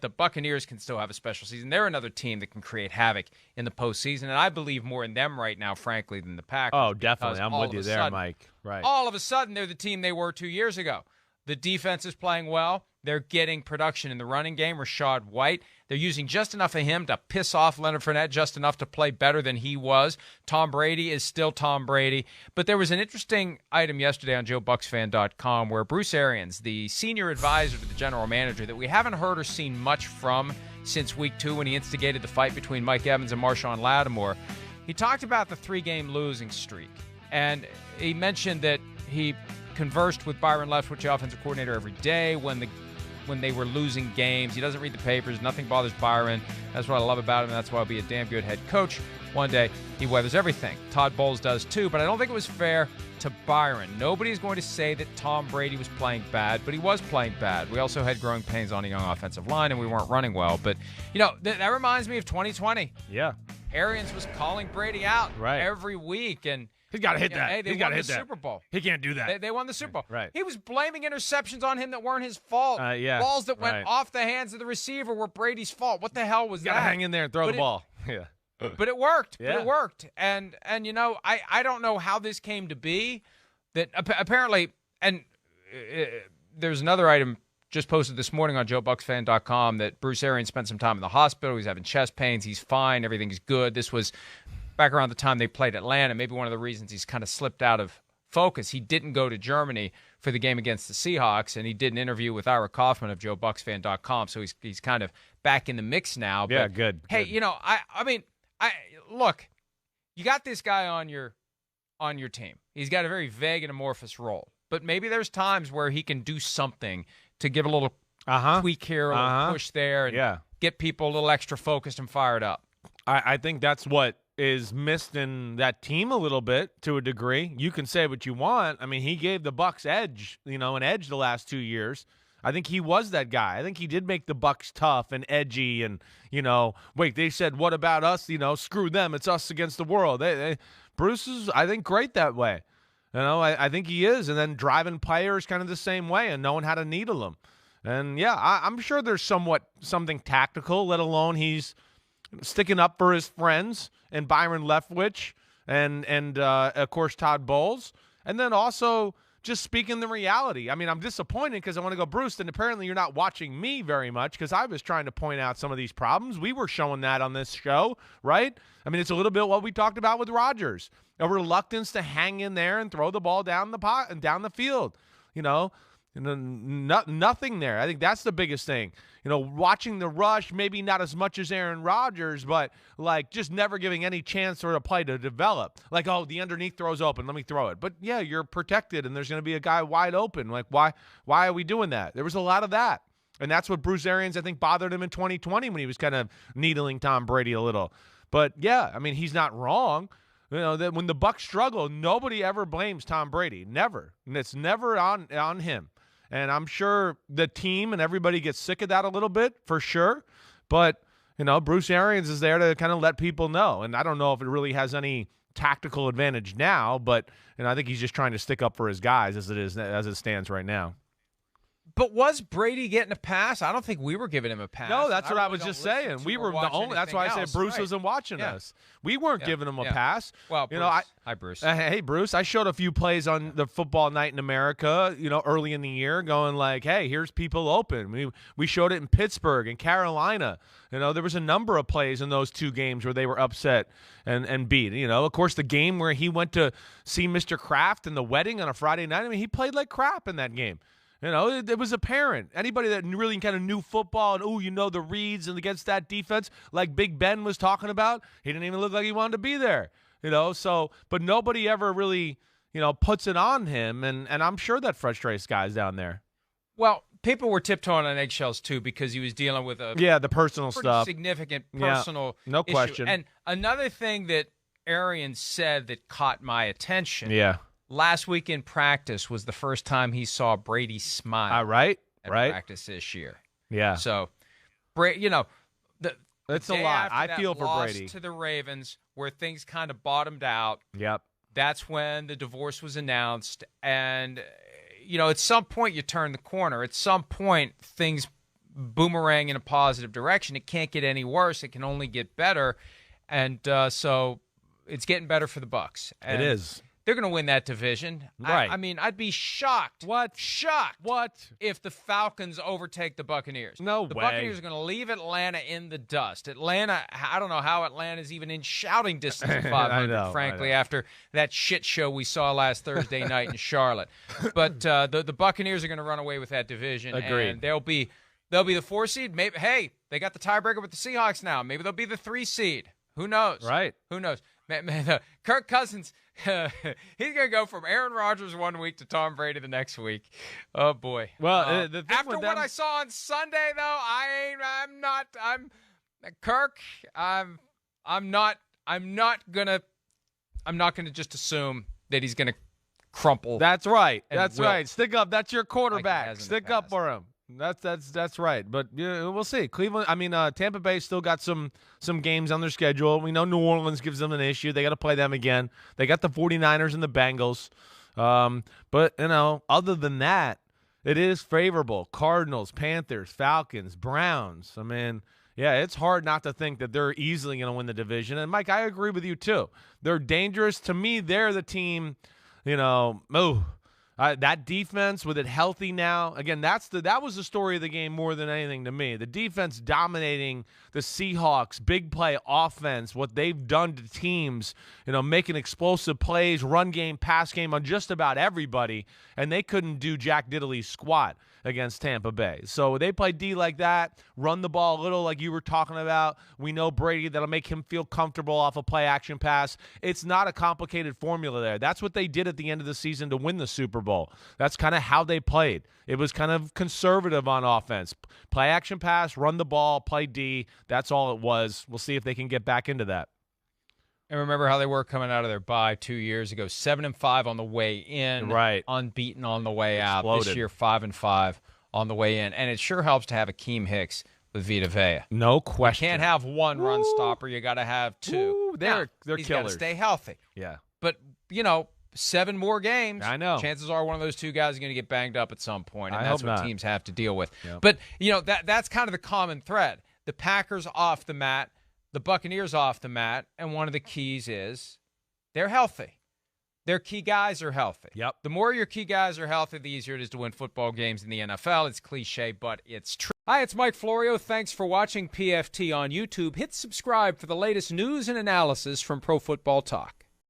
the Buccaneers can still have a special season. They're another team that can create havoc in the postseason, and I believe more in them right now, frankly, than the Packers. Oh, definitely. I'm with you there, Mike. Right. All of a sudden, they're the team they were 2 years ago. The defense is playing well. They're getting production in the running game. Rachaad White, they're using just enough of him to piss off Leonard Fournette, just enough to play better than he was. Tom Brady is still Tom Brady. But there was an interesting item yesterday on JoeBucksFan.com where Bruce Arians, the senior advisor to the general manager that we haven't heard or seen much from since week 2 when he instigated the fight between Mike Evans and Marshawn Lattimore, he talked about the 3-game losing streak. And he mentioned that he conversed with Byron Leftwich, the offensive coordinator, every day when they were losing games. He doesn't read the papers. Nothing bothers Byron. That's what I love about him. That's why he'll be a damn good head coach. One day, he weathers everything. Todd Bowles does too, but I don't think it was fair to Byron. Nobody's going to say that Tom Brady was playing bad, but he was playing bad. We also had growing pains on a young offensive line, and we weren't running well. But, that reminds me of 2020. Yeah. Arians was calling Brady out every week, and he's got to hit that. Hey, they won the Super Bowl. He can't do that. They won the Super Bowl. Right. He was blaming interceptions on him that weren't his fault. Balls that went off the hands of the receiver were Brady's fault. What the hell was that? Got to hang in there and throw the ball. Yeah. But it worked. Yeah. But it worked. And I don't know how this came to be. That apparently, and there's another item just posted this morning on JoeBucksFan.com that Bruce Arians spent some time in the hospital. He's having chest pains. He's fine. Everything's good. This was back around the time they played Atlanta. Maybe one of the reasons he's kind of slipped out of focus. He didn't go to Germany for the game against the Seahawks, and he did an interview with Ira Kaufman of JoeBucksFan.com, so he's kind of back in the mix now. Yeah, but, good. Hey, look, you got this guy on your team. He's got a very vague and amorphous role, but maybe there's times where he can do something to give a little tweak here, a little push there, and get people a little extra focused and fired up. I think that's what is missed in that team a little bit to a degree. You can say what you want. I mean, he gave the Bucs an edge the last 2 years. I think he was that guy. I think he did make the Bucs tough and edgy and, they said, what about us? Screw them. It's us against the world. Bruce is, I think, great that way. I think he is. And then driving players kind of the same way and knowing how to needle them. And, I'm sure there's something tactical, let alone he's sticking up for his friends and Byron Leftwich and of course, Todd Bowles. And then also just speaking the reality. I mean, I'm disappointed because I want to go, Bruce, and apparently you're not watching me very much because I was trying to point out some of these problems. We were showing that on this show, right? I mean, it's a little bit what we talked about with Rodgers, a reluctance to hang in there and throw the ball down the field, nothing there. I think that's the biggest thing. Watching the rush, maybe not as much as Aaron Rodgers, but just never giving any chance for a play to develop. The underneath throw's open, let me throw it. But yeah, you're protected and there's going to be a guy wide open. Why are we doing that? There was a lot of that. And that's what Bruce Arians, I think, bothered him in 2020 when he was kind of needling Tom Brady a little. But yeah, I mean, he's not wrong. That when the Bucs struggle, nobody ever blames Tom Brady. Never. And it's never on him. And I'm sure the team and everybody gets sick of that a little bit, for sure. But, Bruce Arians is there to kind of let people know. And I don't know if it really has any tactical advantage now, but I think he's just trying to stick up for his guys as it stands right now. But was Brady getting a pass? I don't think we were giving him a pass. No, that's what I was just saying. We were the only. That's why I said Bruce wasn't watching us. We weren't giving him a pass. Well, Bruce. Hi, Bruce. Hey, Bruce. I showed a few plays on the Football Night in America, early in the year, going hey, here's people open. We showed it in Pittsburgh and Carolina. There was a number of plays in those 2 games where they were upset and beat. Of course, the game where he went to see Mr. Kraft in the wedding on a Friday night. I mean, he played like crap in that game. It was apparent. Anybody that really kind of knew football and, the reads and against that defense, like Big Ben was talking about, he didn't even look like he wanted to be there, but nobody ever really, puts it on him. And I'm sure that frustrates guys down there. Well, people were tiptoeing on eggshells, too, because he was dealing with the personal stuff. Significant personal no issue. question. And another thing that Arians said that caught my attention. Yeah. Last week in practice was the first time he saw Brady smile. Right. At practice this year. Yeah. So, it's a lot. I feel for Brady. To the Ravens, where things kind of bottomed out. Yep. That's when the divorce was announced, and at some point you turn the corner. At some point things boomerang in a positive direction. It can't get any worse. It can only get better. And so it's getting better for the Bucs. And it is. They're going to win that division. Right. I mean, I'd be shocked. What? Shocked. What? If the Falcons overtake the Buccaneers. No the way. Buccaneers are going to leave Atlanta in the dust. Atlanta, I don't know how Atlanta's even in shouting distance of 500, frankly, after that shit show we saw last Thursday night in Charlotte. But the Buccaneers are going to run away with that division. Agreed. And they'll be the 4 seed. Maybe, hey, they got the tiebreaker with the Seahawks now. Maybe they'll be the 3 seed. Who knows? Right. Who knows? Man, Kirk Cousins, he's going to go from Aaron Rodgers one week to Tom Brady the next week. Oh, boy. Well, the thing after what I saw on Sunday, though, I'm not going to just assume that he's going to crumple. That's right. That's wilt. right. Stick up. That's your quarterback. Like Stick up for him. That's right. But yeah, we'll see. Tampa Bay still got some games on their schedule. We know New Orleans gives them an issue. They got to play them again. They got the 49ers and the Bengals. But other than that, it is favorable. Cardinals, Panthers, Falcons, Browns. I mean, yeah, it's hard not to think that they're easily going to win the division. And Mike, I agree with you too. They're dangerous. To me, they're the team, that defense, with it healthy now, again, that was the story of the game more than anything to me. The defense dominating the Seahawks, big play offense, what they've done to teams, making explosive plays, run game, pass game on just about everybody, and they couldn't do Jack Diddley's squat against Tampa Bay. So they play D like that, run the ball a little like you were talking about. We know Brady, that'll make him feel comfortable off a play action pass. It's not a complicated formula there. That's what they did at the end of the season to win the Super Bowl. That's kind of how they played. It was kind of conservative on offense. Play action pass, run the ball, play D. That's all it was. We'll see if they can get back into that. And remember how they were coming out of their bye 2 years ago, 7-5 on the way in, right? Unbeaten on the way out. Exploded. This year, 5-5 on the way in, and it sure helps to have Akeem Hicks with Vita Vea. No question. You can't have one run stopper; you got to have two. They're he's killers. Got to stay healthy. Yeah, but 7 more games. I know. Chances are one of those two guys is going to get banged up at some point, and I that's hope what not. teams have to deal with. Yep. But that's kind of the common thread. The Packers off the mat, the Buccaneers off the mat, and one of the keys is they're healthy. Their key guys are healthy. Yep. The more your key guys are healthy, the easier it is to win football games in the NFL. It's cliche, but it's true. Hi, it's Mike Florio. Thanks for watching PFT on YouTube. Hit subscribe for the latest news and analysis from Pro Football Talk.